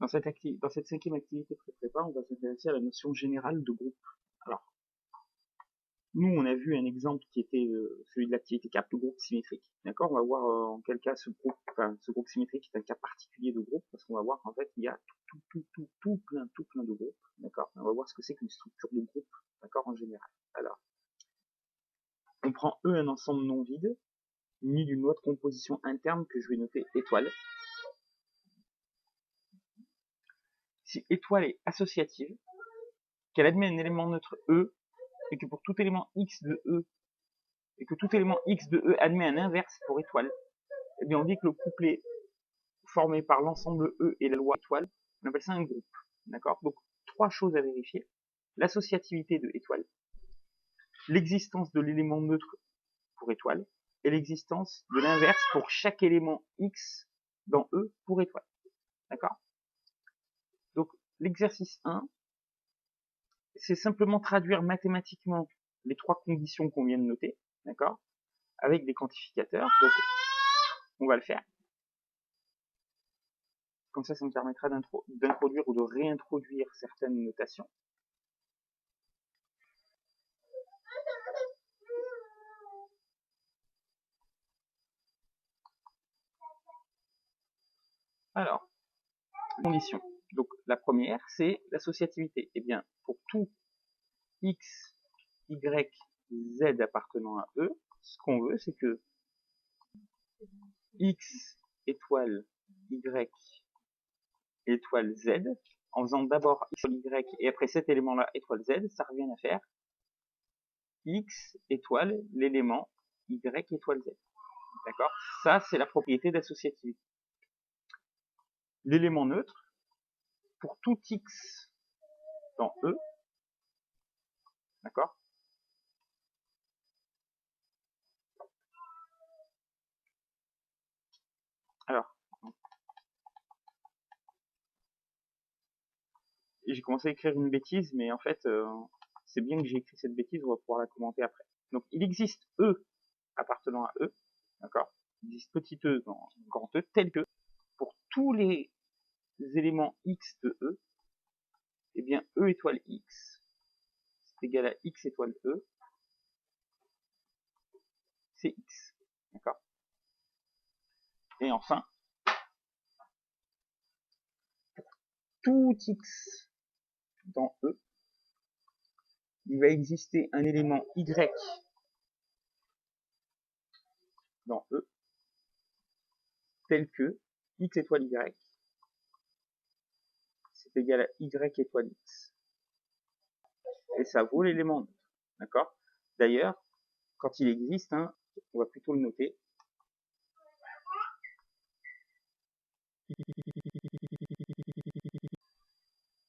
Dans cette cinquième activité pré-prépa, on va s'intéresser à la notion générale de groupe. Alors, nous, on a vu un exemple qui était celui de l'activité 4, le groupe symétrique. D'accord? On va voir en quel cas ce groupe symétrique est un cas particulier de groupe, parce qu'on va voir qu'en fait, il y a tout plein de groupes. D'accord? On va voir ce que c'est qu'une structure de groupe, d'accord, en général. Alors, on prend E un ensemble non vide, muni d'une loi de composition interne que je vais noter étoile. Si étoile est associative, qu'elle admet un élément neutre E, et que pour tout élément X de E, et que tout élément X de E admet un inverse pour étoile, eh bien on dit que le couplet formé par l'ensemble E et la loi étoile, on appelle ça un groupe. D'accord? Donc, trois choses à vérifier. L'associativité de étoile, l'existence de l'élément neutre pour étoile, et l'existence de l'inverse pour chaque élément X dans E pour étoile. D'accord? Donc, l'exercice 1, c'est simplement traduire mathématiquement les trois conditions qu'on vient de noter, d'accord, avec des quantificateurs. Donc, on va le faire. Comme ça me permettra d'introduire ou de réintroduire certaines notations. Alors, conditions. Donc, la première, c'est l'associativité. Eh bien, pour tout X, Y, Z appartenant à E, ce qu'on veut, c'est que X étoile Y étoile Z, en faisant d'abord X étoile Y et après cet élément-là étoile Z, ça revient à faire X étoile l'élément Y étoile Z. D'accord? Ça, c'est la propriété d'associativité. L'élément neutre, pour tout X dans E, d'accord? Alors, j'ai commencé à écrire une bêtise, mais en fait, c'est bien que j'ai écrit cette bêtise, on va pouvoir la commenter après. Donc, il existe E appartenant à E, d'accord? Il existe petit e dans grand E, tel que, pour tous les éléments X de E, eh bien, E étoile X, c'est égal à X étoile E, c'est X, d'accord? Et enfin, tout X dans E, il va exister un élément Y dans E, tel que X étoile Y, c'est égal à Y étoile X. Et ça vaut l'élément neutre, d'accord? D'ailleurs, quand il existe, hein, on va plutôt le noter.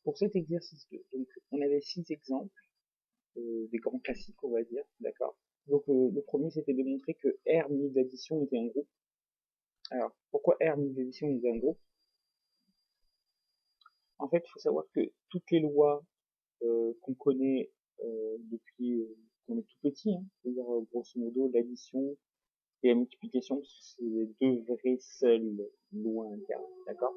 Pour cet exercice 2, donc on avait 6 exemples, des grands classiques, on va dire, d'accord? Donc le premier, c'était de montrer que R muni d'addition était un groupe. Alors, pourquoi R muni d'addition était un groupe? En fait, il faut savoir que toutes les lois qu'on connaît depuis qu'on est tout petit, hein, c'est-à-dire grosso modo l'addition et la multiplication, c'est les deux vraies seules lois internes, d'accord?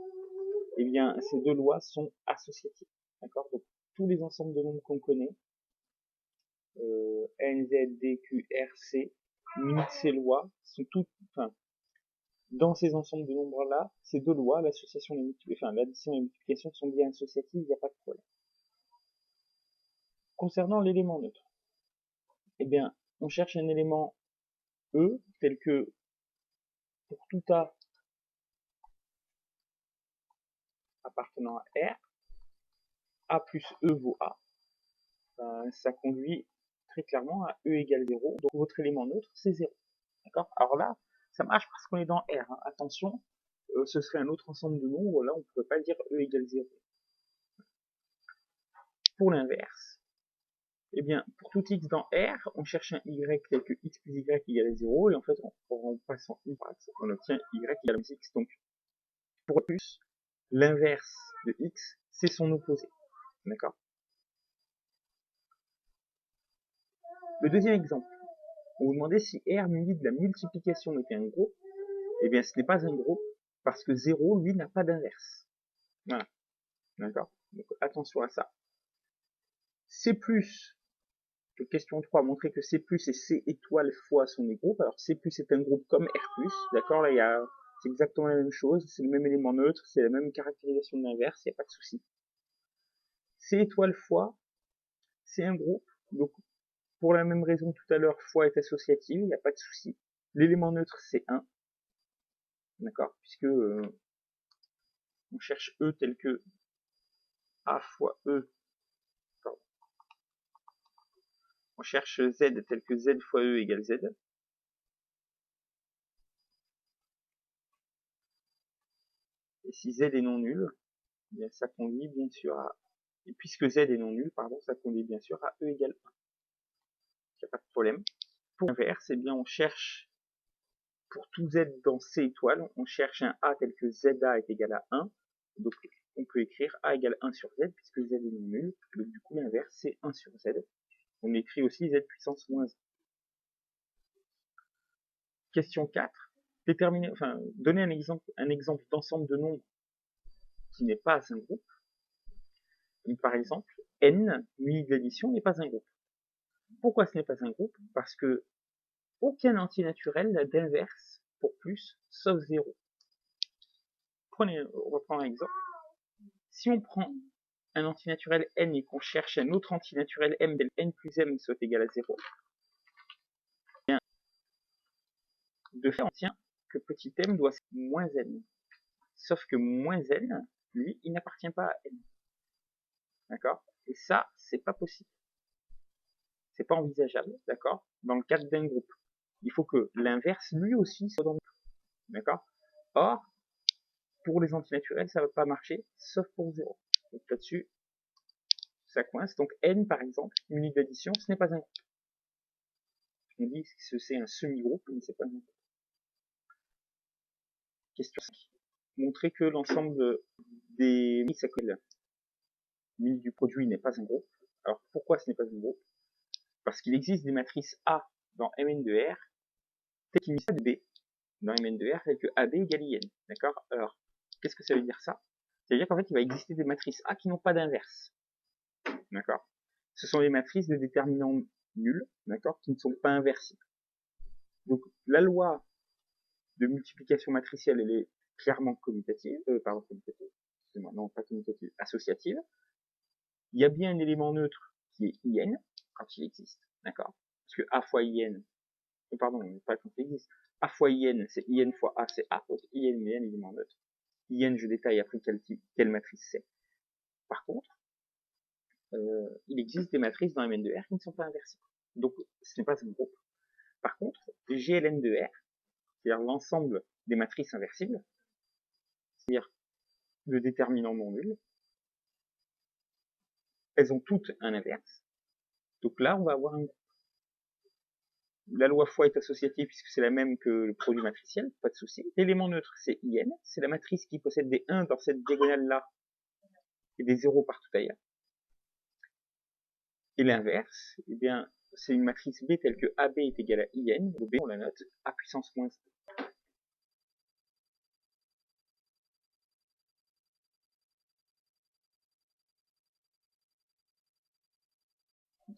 Eh bien, ces deux lois sont associatives, d'accord? Donc, tous les ensembles de nombres qu'on connaît, N, Z, D, Q, R, C, munis de ces lois, sont toutes, enfin, dans ces ensembles de nombres-là, ces deux lois, l'association et l'addition et la multiplication sont bien associatives, il n'y a pas de problème. Concernant l'élément neutre, eh bien, on cherche un élément E, tel que pour tout A appartenant à R, A plus E vaut A, ça conduit très clairement à E égale 0, donc votre élément neutre, c'est 0. D'accord? Alors là, ça marche parce qu'on est dans R, hein. Attention, ce serait un autre ensemble de nombres, là on ne pourrait pas dire E égale 0. Pour l'inverse, eh bien, pour tout X dans R, on cherche un Y tel que X plus Y égale 0, et en fait, en remplaçant I par X, on obtient Y égale X. Donc, pour plus, l'inverse de X, c'est son opposé. D'accord? Le deuxième exemple, on vous demandait si R muni de la multiplication était un groupe. Eh bien, ce n'est pas un groupe, parce que 0, lui, n'a pas d'inverse. Voilà. D'accord? Donc attention à ça. C+, question 3, montrer que C+, est C étoile fois son groupe. Alors C+, est un groupe comme R+, d'accord? Là, c'est exactement la même chose, c'est le même élément neutre, c'est la même caractérisation de l'inverse, il n'y a pas de souci. C étoile fois, c'est un groupe, donc pour la même raison que tout à l'heure, fois est associative, il n'y a pas de souci. L'élément neutre, c'est 1, d'accord? Puisque on cherche E tel que A fois E, pardon. On cherche Z tel que Z fois E égale Z. Et si Z est non nul, eh bien ça conduit bien sûr à... Et puisque Z est non nul, pardon, ça conduit bien sûr à E égale 1. Il n'y a pas de problème. Pour l'inverse, eh bien on cherche, pour tout Z dans C étoile, on cherche un A tel que ZA est égal à 1. Donc on peut écrire A égale 1 sur Z, puisque Z est non nul. Donc du coup l'inverse, c'est 1 sur Z. On écrit aussi Z puissance moins 1. Question 4. Déterminer, enfin, donner un exemple d'ensemble de nombres qui n'est pas un groupe. Donc, par exemple, n muni de l'addition n'est pas un groupe. Pourquoi ce n'est pas un groupe? Parce que aucun antinaturel n'a d'inverse pour plus sauf 0. On va prendre un exemple. Si on prend un antinaturel n et qu'on cherche un autre antinaturel m tel n plus m soit égal à 0, bien, de fait, on tient que petit m doit être moins n. Sauf que moins n, lui, il n'appartient pas à n. D'accord? Et ça, c'est pas possible. C'est pas envisageable, d'accord? Dans le cadre d'un groupe. Il faut que l'inverse, lui aussi, soit dans le groupe. D'accord? Or, pour les antinaturels, ça va pas marcher, sauf pour 0. Donc là-dessus, ça coince. Donc n, par exemple, une unité d'addition, ce n'est pas un groupe. On dit que c'est un semi-groupe, mais c'est pas un groupe. Question 5. Montrer que l'ensemble des matrices du produit n'est pas un groupe. Alors pourquoi ce n'est pas un groupe? Parce qu'il existe des matrices A dans Mn de R, telles qu'il existe de B dans Mn de R, telles que AB égale IN. D'accord? Alors, qu'est-ce que ça veut dire ça? Ça veut dire qu'en fait, il va exister des matrices A qui n'ont pas d'inverse. D'accord? Ce sont les matrices de déterminants nuls, d'accord, qui ne sont pas inversibles. Donc, la loi de multiplication matricielle, elle est clairement commutative, excusez-moi, non, pas commutative, associative. Il y a bien un élément neutre qui est IN, quand il existe, d'accord? Parce que A fois IN, pardon, pas quand il existe, A fois IN, c'est IN fois A, c'est A, donc IN est un élément neutre. IN, je détaille après quelle matrice c'est. Par contre, il existe des matrices dans Mn de R qui ne sont pas inversibles. Donc, ce n'est pas un groupe. Par contre, GLN de R, c'est-à-dire l'ensemble des matrices inversibles, c'est-à-dire le déterminant non nul, elles ont toutes un inverse. Donc là, on va avoir un groupe. La loi fois est associative puisque c'est la même que le produit matriciel, pas de souci. L'élément neutre, c'est IN, c'est la matrice qui possède des 1 dans cette diagonale-là et des 0 partout ailleurs. Et l'inverse, eh bien, c'est une matrice B telle que AB est égal à IN, B on la note A puissance moins 1.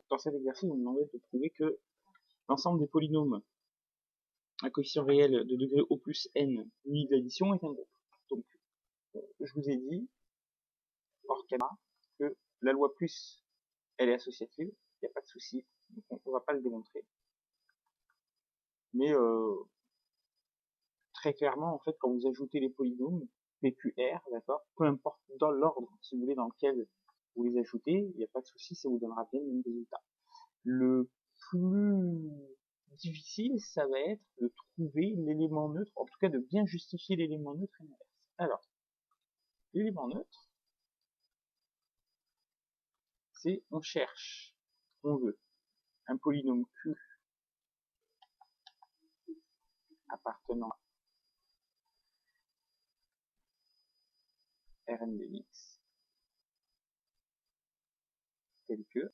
Dans cet exercice, on nous demandait de prouver que l'ensemble des polynômes à coefficient réel de degré O plus N uni de l'addition est un groupe. Donc, je vous ai dit, hors caméra, que la loi plus, elle est associative, il n'y a pas de souci, donc on ne va pas le démontrer. Mais très clairement, en fait, quand vous ajoutez les polynômes, PQR, d'accord, peu importe dans l'ordre, si vous voulez, dans lequel vous les ajoutez, il n'y a pas de souci, ça vous donnera bien le même résultat. Le plus difficile, ça va être de trouver l'élément neutre, en tout cas de bien justifier l'élément neutre et l'inverse. Alors, l'élément neutre, c'est on cherche, on veut un polynôme Q appartenant à Rn de x, tel que,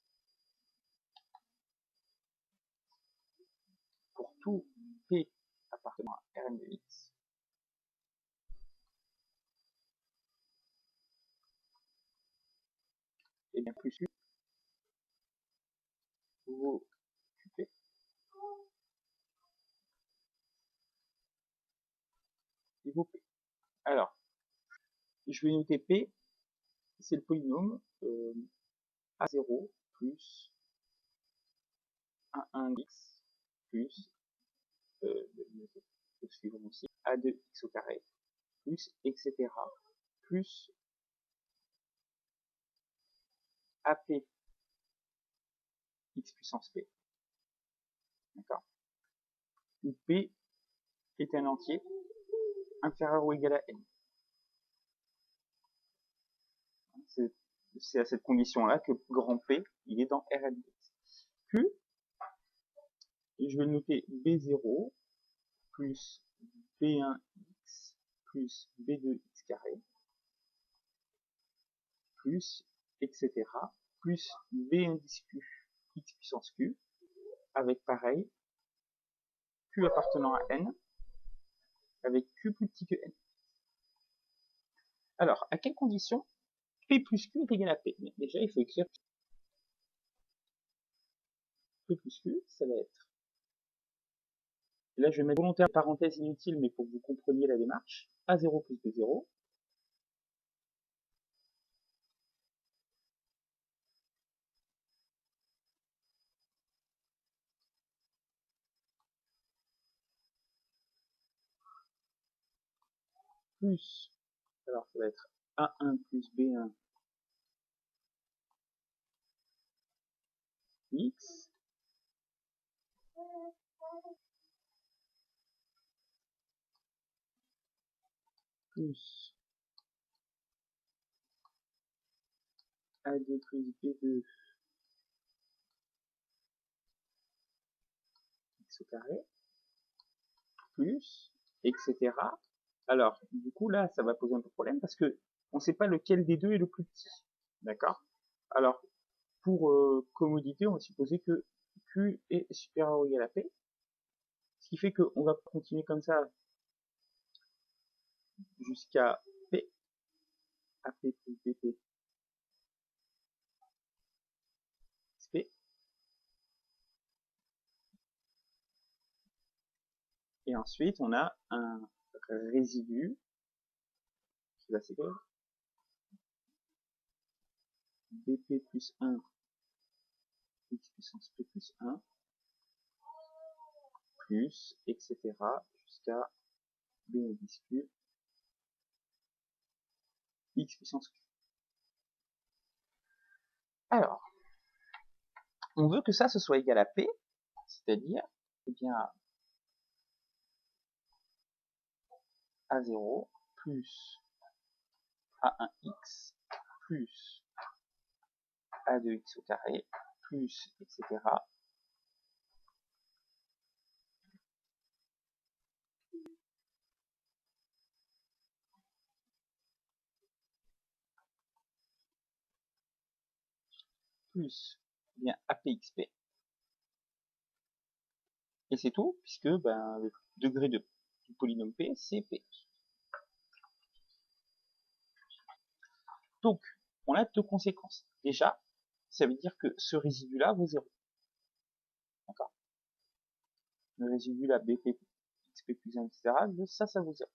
pour tout P appartenant à Rn de x, et bien plus Q, vaut QP, et vaut P. Alors, je vais noter P, c'est le polynôme A0 plus 1x plus, le suivant aussi, A2x au carré, plus, etc., plus AP x puissance P, d'accord, où P est un entier inférieur ou égal à n. C'est à cette condition-là que grand P, il est dans Rn. Q, je vais le noter B0 plus B1x plus B2x carré plus, etc., plus B1 q x puissance Q, avec pareil, Q appartenant à N, avec Q plus petit que N. Alors, à quelles conditions P plus Q est égal à P? Déjà, il faut écrire P plus Q, ça va être... Là, je vais mettre volontaire parenthèse inutile, mais pour que vous compreniez la démarche. A0 plus B0. Plus, alors ça va être A1 plus B1 x plus A2 plus B2 x au carré, plus, etc. Alors, du coup, là, ça va poser un peu de problème parce que on ne sait pas lequel des deux est le plus petit. D'accord? Alors, pour commodité, on va supposer que Q est supérieur ou égal à P. Ce qui fait qu'on va continuer comme ça jusqu'à P, AP plus BP, P. Et ensuite, on a un résidu qui va s'écrire BP plus 1 x puissance P plus 1 plus, etc. jusqu'à B indice Q x puissance Q. Alors, on veut que ça ce soit égal à P, c'est-à-dire eh bien A0 plus A1x plus A2x au carré plus, etc. plus eh bien APXP. Et c'est tout, puisque ben, le degré du polynôme P, c'est P. Donc, on a deux conséquences. Déjà, ça veut dire que ce résidu-là vaut 0. D'accord? Le résidu là, BP, XP plus 1, etc., ça vaut 0.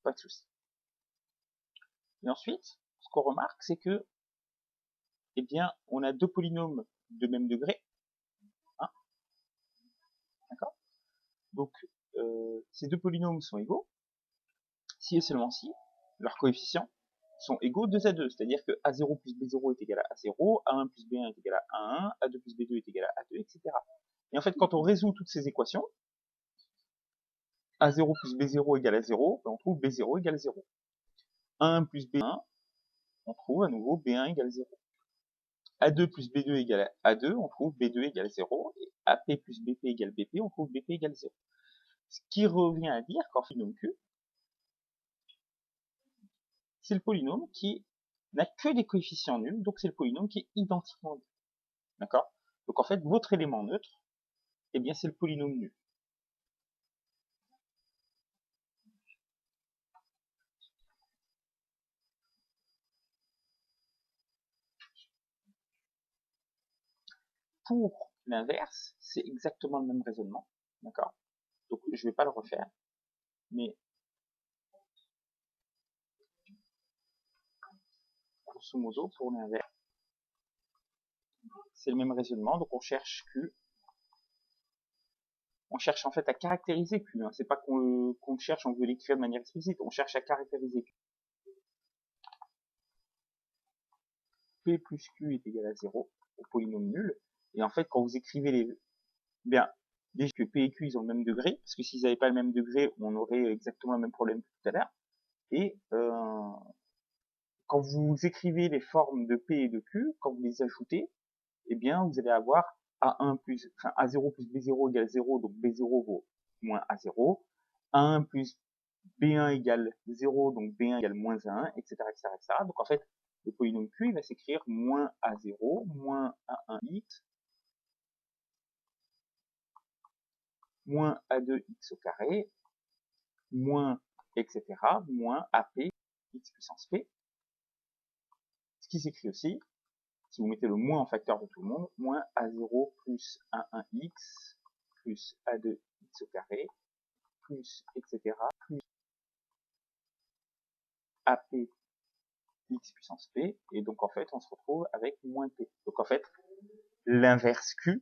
Pas de souci. Et ensuite, ce qu'on remarque, c'est que, eh bien, on a deux polynômes de même degré. Hein, d'accord? Donc, ces deux polynômes sont égaux, si et seulement si leurs coefficients sont égaux 2 à 2, c'est-à-dire que A0 plus B0 est égal à A0, A1 plus B1 est égal à A1, A2 plus B2 est égal à A2, etc. Et en fait, quand on résout toutes ces équations, A0 plus B0 égale à 0, on trouve B0 égale 0. A1 plus B1, on trouve à nouveau B1 égale 0. A2 plus B2 égale à A2, on trouve B2 égale 0. Et AP plus BP égale BP, on trouve BP égale 0. Ce qui revient à dire qu'en polynôme Q, c'est le polynôme qui n'a que des coefficients nuls, donc c'est le polynôme qui est identiquement nul. D'accord? Donc en fait, votre élément neutre, eh bien c'est le polynôme nul. pour l'inverse, c'est exactement le même raisonnement, d'accord? Donc je vais pas le refaire, mais grosso modo, pour l'inverse, c'est le même raisonnement, donc on cherche Q, on cherche en fait à caractériser Q, hein. C'est pas qu'on le cherche, on veut l'écrire de manière explicite, on cherche à caractériser Q. P plus Q est égal à 0, au polynôme nul, et en fait quand vous écrivez les... Bien, déjà que P et Q ils ont le même degré, parce que s'ils n'avaient pas le même degré, on aurait exactement le même problème que tout à l'heure, et quand vous écrivez les formes de P et de Q, quand vous les ajoutez, eh bien, vous allez avoir A1 plus, enfin, A0 plus B0 égale 0, donc B0 vaut moins A0. A1 plus B1 égale 0, donc B1 égale moins A1, etc., etc., etc. Donc, en fait, le polynôme Q, il va s'écrire moins A0, moins A1x, moins A2x au carré, moins, etc., moins AP, x puissance P. Ce qui s'écrit aussi, si vous mettez le moins en facteur de tout le monde, moins A0 plus A1x plus A2x au carré, plus, etc., plus AP x puissance P, et donc en fait, on se retrouve avec moins P. Donc en fait, l'inverse Q,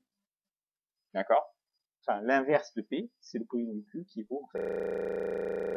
d'accord? Enfin, l'inverse de P, c'est le polynôme Q qui vaut, en fait,